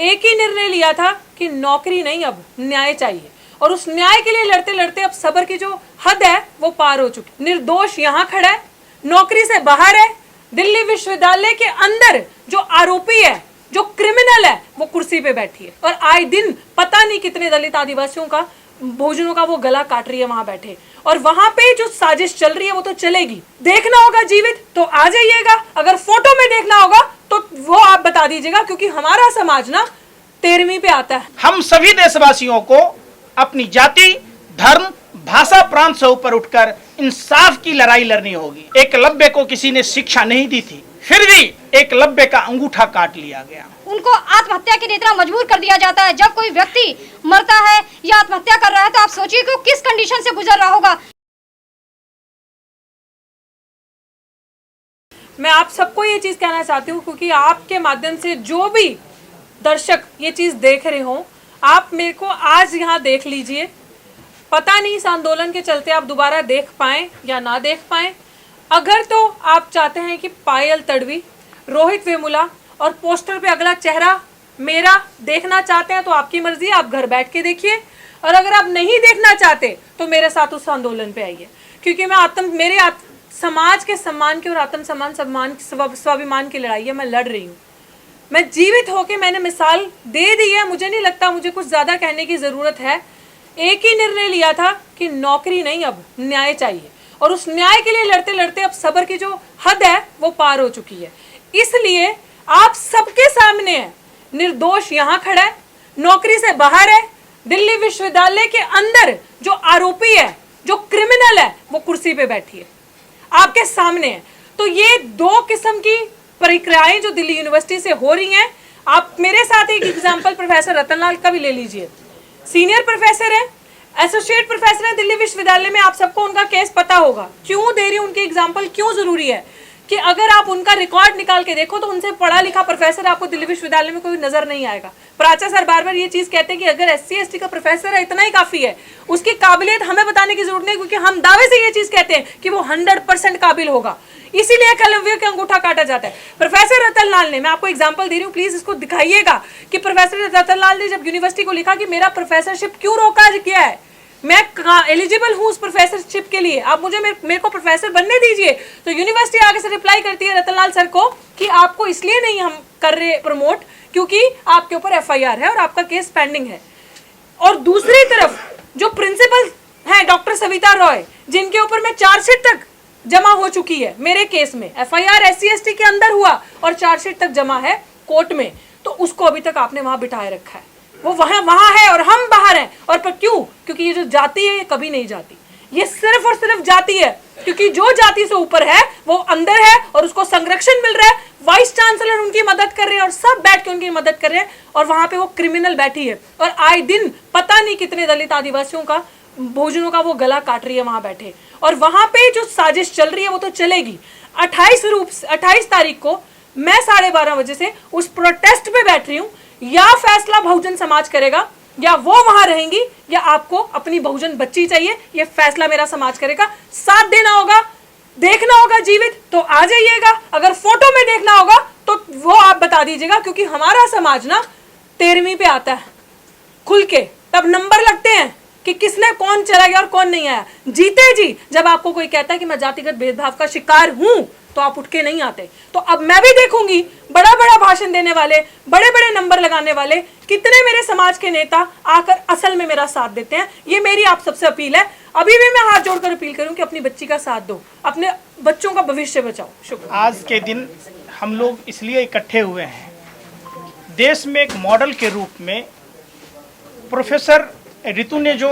एक ही निर्णय लिया था कि नौकरी नहीं, अब न्याय चाहिए। और उस न्याय के लिए लड़ते लड़ते अब सब्र की जो हद है वो पार हो चुकी। निर्दोष यहाँ खड़ा है, नौकरी से बाहर है। दिल्ली विश्वविद्यालय के अंदर जो आरोपी है, जो क्रिमिनल है, वो कुर्सी पे बैठी है और आए दिन पता नहीं कितने दलित आदिवासियों का भोजनों का वो गला काट रही है वहां बैठे। और वहां पे जो साजिश चल रही है वो तो चलेगी। देखना होगा जीवित तो आ जाइएगा, अगर फोटो में देखना होगा तो वो आप बता दीजिएगा, क्योंकि हमारा समाज ना 13वीं पे आता है। हम सभी देशवासियों को अपनी जाति, धर्म, भाषा, प्रांत से ऊपर उठकर इंसाफ की लड़ाई लड़नी होगी। एकलव्य को किसी ने शिक्षा नहीं दी थी, फिर भी एकलव्य का अंगूठा काट लिया गया। उनको आत्महत्या के लिए इतना मजबूर कर दिया जाता है। जब कोई व्यक्ति मरता है या आत्महत्या कर रहा है तो आप सोचिए कि वो किस कंडीशन से गुजर रहा होगा। मैं आप सबको ये चीज कहना चाहती हूँ, क्योंकि आपके माध्यम से जो भी दर्शक ये चीज देख रहे हो, आप मेरे को आज यहाँ देख लीजिए। पता नहीं इस आंदोलन के चलते आप दोबारा देख पाए या ना देख पाए। अगर तो आप चाहते हैं कि पायल तड़वी, रोहित वेमुला और पोस्टर पे अगला चेहरा मेरा देखना चाहते हैं तो आपकी मर्जी, आप घर बैठ के देखिए। और अगर आप नहीं देखना चाहते तो मेरे साथ उस आंदोलन पे आइए, क्योंकि मैं समाज के सम्मान की और आत्म सम्मान स्वाभिमान की लड़ाई है, मैं लड़ रही हूँ। मैं जीवित होके मैंने मिसाल दे दी है, मुझे नहीं लगता मुझे कुछ ज्यादा कहने की जरूरत है। एक ही निर्णय लिया था कि नौकरी नहीं, अब न्याय चाहिए। और उस न्याय के लिए लड़ते लड़ते अब सब्र की जो हद है वो पार हो चुकी है। इसलिए आप सबके सामने है, निर्दोष यहाँ खड़ा है, नौकरी से बाहर है। दिल्ली विश्वविद्यालय के अंदर जो आरोपी है, जो क्रिमिनल है, वो कुर्सी पे बैठी है, आपके सामने है। तो ये दो किस्म की प्रक्रियाएं जो दिल्ली यूनिवर्सिटी से हो रही हैं। आप मेरे साथ एक एग्जाम्पल प्रोफेसर रतनलाल का भी ले लीजिए। सीनियर प्रोफेसर है, एसोसिएट प्रोफेसर है दिल्ली विश्वविद्यालय में। आप सबको उनका केस पता होगा। क्यों दे रही हूं उनकी एग्जाम्पल, क्यों जरूरी है कि अगर आप उनका रिकॉर्ड निकाल के देखो तो उनसे पढ़ा लिखा प्रोफेसर आपको दिल्ली विश्वविद्यालय में कोई नजर नहीं आएगा। प्राचार्य सर बार बार ये चीज कहते हैं कि अगर SC/ST का प्रोफेसर है इतना ही काफी है, उसकी काबिलियत हमें बताने की जरूरत नहीं, क्योंकि हम दावे से ये चीज कहते हैं कि वो 100% काबिल होगा। इसीलिए एकलव्य का अंगूठा काटा जाता है। प्रोफेसर रतनलाल ने, मैं आपको एग्जांपल दे रही हूँ, प्लीज इसको दिखाइएगा कि प्रोफेसर रतनलाल ने जब यूनिवर्सिटी को लिखा कि मेरा प्रोफेसरशिप क्यों रोका गया है, मैं एलिजिबल हूँ उस प्रोफेसरशिप के लिए, आप मुझे मेरे को प्रोफेसर बनने दीजिए। तो यूनिवर्सिटी आगे से रिप्लाई करती है रतनलाल सर को कि आपको इसलिए नहीं हम कर रहे प्रमोट क्योंकि आपके ऊपर FIR है और आपका केस पेंडिंग है। और दूसरी तरफ जो प्रिंसिपल है डॉक्टर सविता रॉय, जिनके ऊपर मैं चार्जशीट तक जमा हो चुकी है मेरे केस में, FIR SC/ST के अंदर हुआ और चार्जशीट तक जमा है कोर्ट में, तो उसको अभी तक आपने वहां बिठाए रखा है। वो वहां है और हम बाहर हैं। और पर क्यों? क्योंकि ये जो जाति है ये कभी नहीं जाती, ये सिर्फ और सिर्फ जाति है। क्योंकि जो जाति से ऊपर है वो अंदर है और उसको संरक्षण मिल रहा है। वाइस चांसलर उनकी मदद कर रहे हैं और सब बैठ के उनकी मदद कर रहे हैं, और वहां पे वो क्रिमिनल बैठी है और आए दिन पता नहीं कितने दलित आदिवासियों का भोजनों का वो गला काट रही है वहां बैठे। और वहां पे जो साजिश चल रही है वो तो चलेगी। 28 तारीख को मैं 12:30 बजे से उस प्रोटेस्ट पे बैठ रही हूँ। या फैसला बहुजन समाज करेगा, या वो वहां रहेंगी, या आपको अपनी बहुजन बच्ची चाहिए, ये फैसला मेरा समाज करेगा। साथ देना होगा, देखना होगा जीवित तो आ जाइएगा, अगर फोटो में देखना होगा तो वो आप बता दीजिएगा, क्योंकि हमारा समाज ना 13वीं पे आता है खुल के, तब नंबर लगते हैं कि किसने कौन चला गया और कौन नहीं आया। जीते जी जब आपको कोई कहता है कि मैं जातिगत भेदभाव का शिकार हूं तो आप उठ के नहीं आते। तो अब मैं भी देखूंगी बड़ा बड़ा भाषण देने वाले, बड़े बड़े नंबर लगाने वाले, कितने मेरे समाज के नेता आकर असल में मेरा साथ देते हैं। ये मेरी आप सबसे अपील है। अभी भी मैं हाथ जोड़कर अपील करूं कि अपनी बच्ची का साथ दो, अपने बच्चों का भविष्य बचाओ। शुक्रिया। आज के दिन हम लोग इसलिए इकट्ठे हुए हैं, देश में एक मॉडल के रूप में प्रोफेसर ऋतु ने जो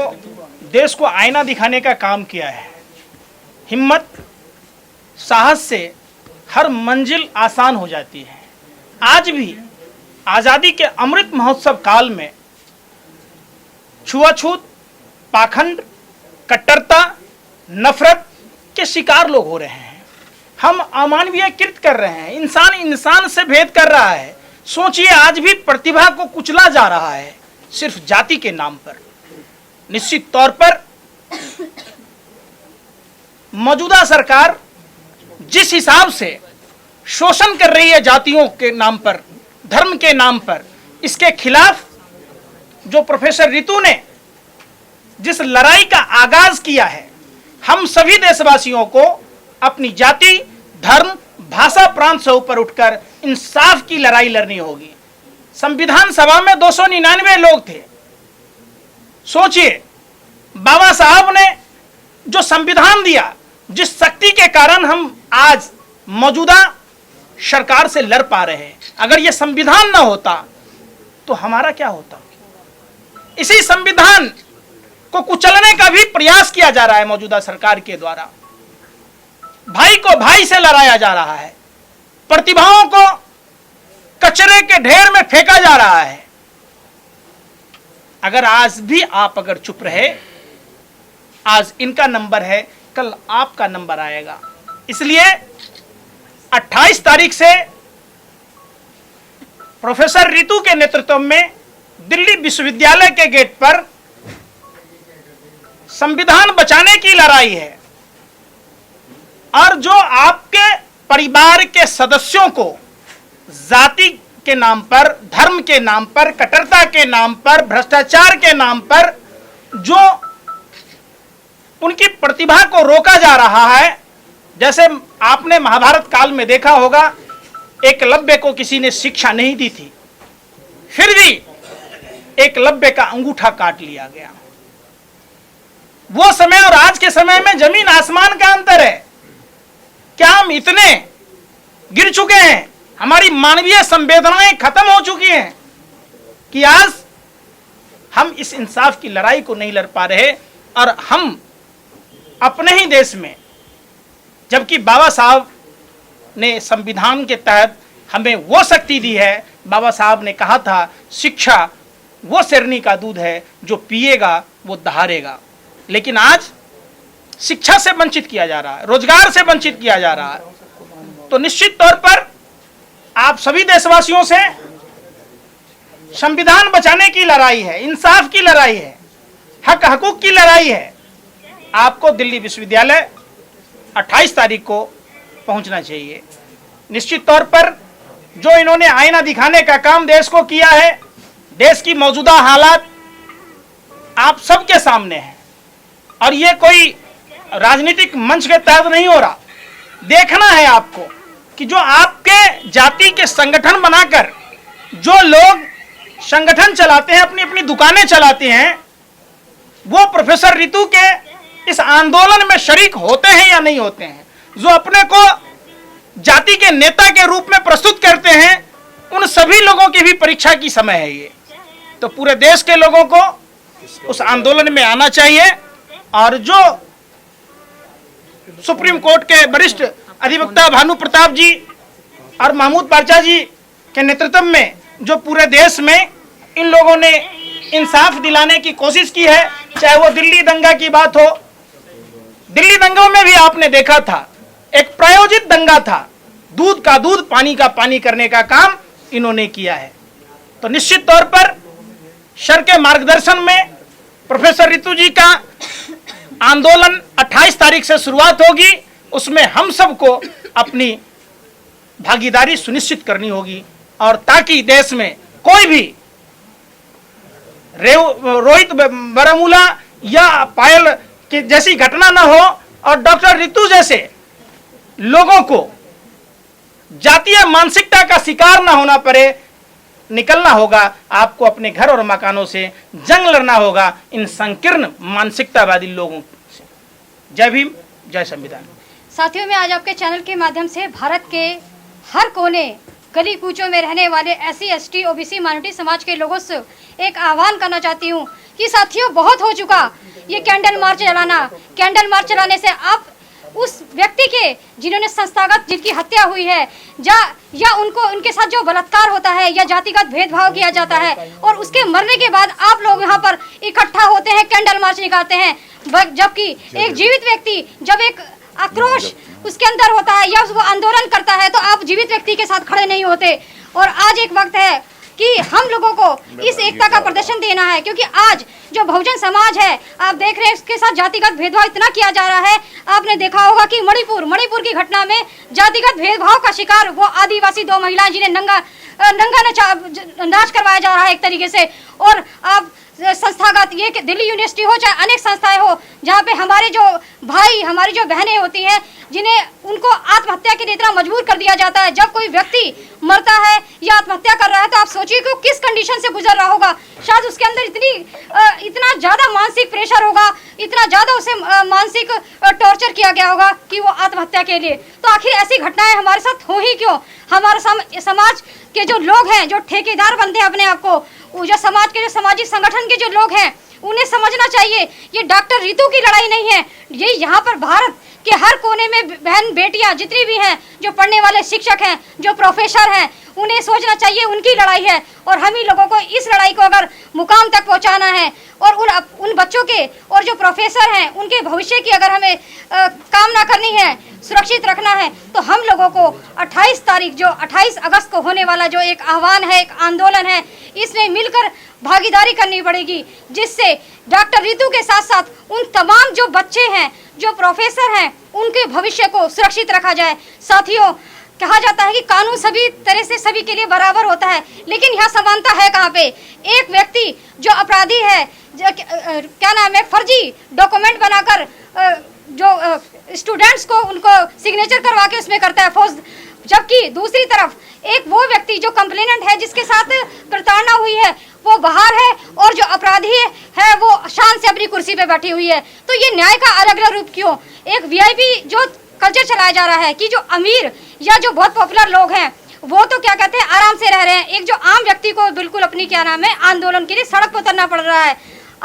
देश को आईना दिखाने का काम किया है, हिम्मत साहस से हर मंजिल आसान हो जाती है। आज भी आज़ादी के अमृत महोत्सव काल में छुआछूत, पाखंड, कट्टरता, नफरत के शिकार लोग हो रहे हैं। हम अमानवीयकृत कर रहे हैं, इंसान इंसान से भेद कर रहा है। सोचिए, आज भी प्रतिभा को कुचला जा रहा है सिर्फ जाति के नाम पर। निश्चित तौर पर मौजूदा सरकार जिस हिसाब से शोषण कर रही है जातियों के नाम पर, धर्म के नाम पर, इसके खिलाफ जो प्रोफेसर रितु ने जिस लड़ाई का आगाज किया है, हम सभी देशवासियों को अपनी जाति, धर्म, भाषा, प्रांत से ऊपर उठकर इंसाफ की लड़ाई लड़नी होगी। संविधान सभा में 299 लोग थे। सोचिए, बाबा साहब ने जो संविधान दिया, जिस शक्ति के कारण हम आज मौजूदा सरकार से लड़ पा रहे हैं, अगर यह संविधान ना होता तो हमारा क्या होता? इसी संविधान को कुचलने का भी प्रयास किया जा रहा है मौजूदा सरकार के द्वारा। भाई को भाई से लड़ाया जा रहा है, प्रतिभाओं को कचरे के ढेर में फेंका जा रहा है। अगर आज भी आप अगर चुप रहे, आज इनका नंबर है, कल आपका नंबर आएगा। इसलिए 28 तारीख से प्रोफेसर रितु के नेतृत्व में दिल्ली विश्वविद्यालय के गेट पर संविधान बचाने की लड़ाई है। और जो आपके परिवार के सदस्यों को जाति के नाम पर, धर्म के नाम पर, कट्टरता के नाम पर, भ्रष्टाचार के नाम पर जो उनकी प्रतिभा को रोका जा रहा है, जैसे आपने महाभारत काल में देखा होगा, एकलव्य को किसी ने शिक्षा नहीं दी थी, फिर भी एकलव्य का अंगूठा काट लिया गया। वो समय और आज के समय में जमीन आसमान का अंतर है। क्या हम इतने गिर चुके हैं, हमारी मानवीय संवेदनाएं खत्म हो चुकी हैं कि आज हम इस इंसाफ की लड़ाई को नहीं लड़ पा रहे? और हम अपने ही देश में, जबकि बाबा साहब ने संविधान के तहत हमें वो शक्ति दी है, बाबा साहब ने कहा था शिक्षा वो शेरनी का दूध है, जो पिएगा वो दहाड़ेगा। लेकिन आज शिक्षा से वंचित किया जा रहा है, रोजगार से वंचित किया जा रहा है। तो निश्चित तौर पर आप सभी देशवासियों से संविधान बचाने की लड़ाई है, इंसाफ की लड़ाई है, हक हकूक की लड़ाई है। आपको दिल्ली विश्वविद्यालय 28 तारीख को पहुंचना चाहिए। निश्चित तौर पर जो इन्होंने आईना दिखाने का काम देश को किया है, देश की मौजूदा हालात आप सबके सामने है, और ये कोई राजनीतिक मंच के तहत नहीं हो रहा। देखना है आपको कि जो आपके जाति के संगठन बनाकर जो लोग संगठन चलाते हैं, अपनी अपनी दुकानें चलाते हैं, वो प्रोफेसर रितु के इस आंदोलन में शरीक होते हैं या नहीं होते हैं। जो अपने को जाति के नेता के रूप में प्रस्तुत करते हैं, उन सभी लोगों की भी परीक्षा की समय है ये। तो पूरे देश के लोगों को उस आंदोलन में आना चाहिए। और जो सुप्रीम कोर्ट के वरिष्ठ अधिवक्ता भानु प्रताप जी और महमूद पारचा जी के नेतृत्व में जो पूरे देश में इन लोगों ने इंसाफ दिलाने की कोशिश की है, चाहे वो दिल्ली दंगा की बात हो, दिल्ली दंगों में भी आपने देखा था, एक प्रायोजित दंगा था, दूध का दूध, पानी का पानी करने का काम इन्होंने किया है। तो निश्चित तौर पर सर के मार्गदर्शन में प्रोफेसर रितु जी का आंदोलन 28 तारीख से शुरुआत होगी। उसमें हम सबको अपनी भागीदारी सुनिश्चित करनी होगी, और ताकि देश में कोई भी रोहित बरामूला या पायल की जैसी घटना न हो, और डॉक्टर रितु जैसे लोगों को जातीय मानसिकता का शिकार न होना पड़े। निकलना होगा, आपको अपने घर और मकानों से जंग लड़ना होगा इन संकीर्ण मानसिकतावादी लोगों से। जय भीम, जय संविधान। साथियों, मैं आज आपके चैनल के माध्यम से भारत के हर कोने, गली कूचों में रहने वाले SC, ST, OBC माइनॉरिटी समाज के लोगों से एक आह्वान करना चाहती हूँ कि साथियों, बहुत हो चुका ये कैंडल मार्च चलाना। कैंडल मार्च चलाने से आप उस व्यक्ति के जिन्होंने संस्थागत जिनकी हत्या हुई है या उनको उनके साथ जो बलात्कार होता है या जातिगत भेदभाव किया जाता है, और उसके मरने के बाद आप लोग यहाँ पर इकट्ठा होते हैं, कैंडल मार्च निकालते हैं, जबकि एक जीवित व्यक्ति जब एक आक्रोश उसके अंदर होता है या वो आंदोलन करता है, तो आप जीवित व्यक्ति के साथ खड़े नहीं होते। और आज एक वक्त है कि हम लोगों को इस एकता का प्रदर्शन देना है, क्योंकि आज जो बहुजन समाज है, आप देख रहे हैं उसके साथ जातिगत भेदभाव इतना किया जा रहा है। आपने देखा होगा कि मणिपुर की घटना में जातिगत भेदभाव का शिकार वो आदिवासी 2 महिलाएं जिन्हें नाच करवाया जा रहा है एक तरीके से। और आप संस्थागत ये कि दिल्ली यूनिवर्सिटी हो चाहे अनेक संस्थाएं हो, जहाँ पे हमारे जो भाई हमारी जो बहनें होती हैं जिन्हें उनको आत्महत्या के लिए इतना मजबूर कर दिया जाता है। जब कोई व्यक्ति मरता है या आत्महत्या कर रहा है तो आप सोचिए कि वो किस कंडीशन से गुजर रहा होगा। शायद उसके अंदर इतना ज़्यादा मानसिक प्रेशर होगा, इतना ज़्यादा उसे मानसिक टॉर्चर किया गया होगा कि वो आत्महत्या के लिए। तो आखिर ऐसी घटनाएं हमारे साथ हो ही क्यों? हमारे समाज के जो लोग हैं, जो ठेकेदार बनते हैं अपने आप को, जो समाज के जो सामाजिक संगठन के जो लोग हैं, उन्हें समझना चाहिए ये डॉक्टर रितु की लड़ाई नहीं है। ये यहाँ पर भारत के हर कोने में बहन बेटियां जितनी भी हैं, जो पढ़ने वाले शिक्षक हैं, जो प्रोफेसर हैं, उन्हें सोचना चाहिए उनकी लड़ाई है। और हम ही लोगों को इस लड़ाई को अगर मुकाम तक पहुंचाना है और उन बच्चों के और जो प्रोफेसर हैं उनके भविष्य की अगर हमें कामना करनी है, सुरक्षित रखना है, तो हम लोगों को 28 अगस्त को होने वाला जो एक आह्वान है, एक आंदोलन है, इसमें मिलकर भागीदारी करनी पड़ेगी, जिससे डॉक्टर रितु के साथ साथ उन तमाम जो बच्चे हैं, जो प्रोफेसर हैं, उनके भविष्य को सुरक्षित रखा जाए। साथियों, कहा जाता है कि कानून सभी तरह से सभी के लिए बराबर होता है, लेकिन यहाँ समानता है कहाँ पे? एक व्यक्ति जो अपराधी है, क्या नाम है, फर्जी डॉक्यूमेंट बनाकर जो स्टूडेंट्स को उनको सिग्नेचर करवा के उसमें करता है फौज, जबकि दूसरी तरफ एक वो व्यक्ति जो कंप्लेनेंट है, जिसके साथ प्रताड़ना हुई है, वो बाहर है और जो अपराधी है वो शान से अपनी कुर्सी पे बैठी हुई है। तो ये न्याय का अलग अलग रूप क्यों? एक वीआईपी जो कल्चर चलाया जा रहा है कि जो अमीर या जो बहुत पॉपुलर लोग हैं वो तो क्या कहते हैं आराम से रह रहे हैं, एक जो आम व्यक्ति को बिल्कुल अपनी क्या नाम है आंदोलन के लिए सड़क पर उतरना पड़ रहा है।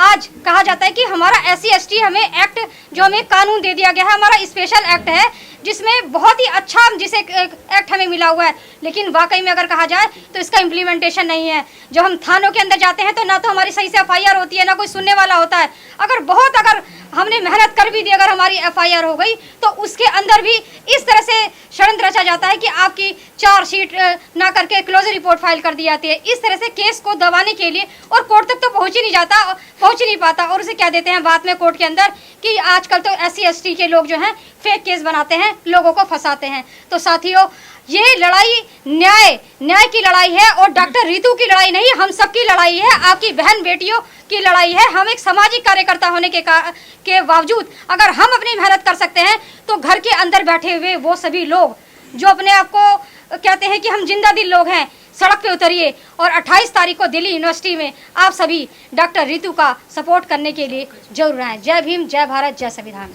आज कहा जाता है कि हमारा SC/ST हमें एक्ट जो हमें कानून दे दिया गया है, हमारा स्पेशल एक्ट है, जिसमें बहुत ही अच्छा जिसे एक्ट हमें मिला हुआ है, लेकिन वाकई में अगर कहा जाए तो इसका इम्प्लीमेंटेशन नहीं है। जब हम थानों के अंदर जाते हैं तो ना तो हमारी सही से FIR होती है, ना कोई सुनने वाला होता है। अगर हमने मेहनत कर भी दी, अगर हमारी FIR हो गई तो उसके अंदर भी इस तरह से षड्यंत्र रचा जाता है कि आपकी चार्जशीट ना करके क्लोजर रिपोर्ट फाइल कर दी जाती है। इस तरह से केस को दबाने के लिए, और कोर्ट तक तो पहुंच ही नहीं पाता, और उसे क्या देते हैं बाद में कोर्ट के अंदर कि आजकल तो SC/ST के लोग जो हैं फेक केस बनाते हैं, लोगों को फंसाते हैं। तो साथियों, ये लड़ाई न्याय की लड़ाई है और डॉक्टर रितु की लड़ाई नहीं, हम सबकी लड़ाई है, आपकी बहन बेटियों की लड़ाई है। हम एक सामाजिक कार्यकर्ता होने के बावजूद अगर हम अपनी मेहनत कर सकते हैं तो घर के अंदर बैठे हुए वो सभी लोग जो अपने आप को कहते हैं कि हम जिंदा दिल लोग हैं, सड़क पे उतरिए और 28 तारीख को दिल्ली यूनिवर्सिटी में आप सभी डॉक्टर रितु का सपोर्ट करने के लिए जरूर आए। जय भीम, जय भारत, जय संविधान।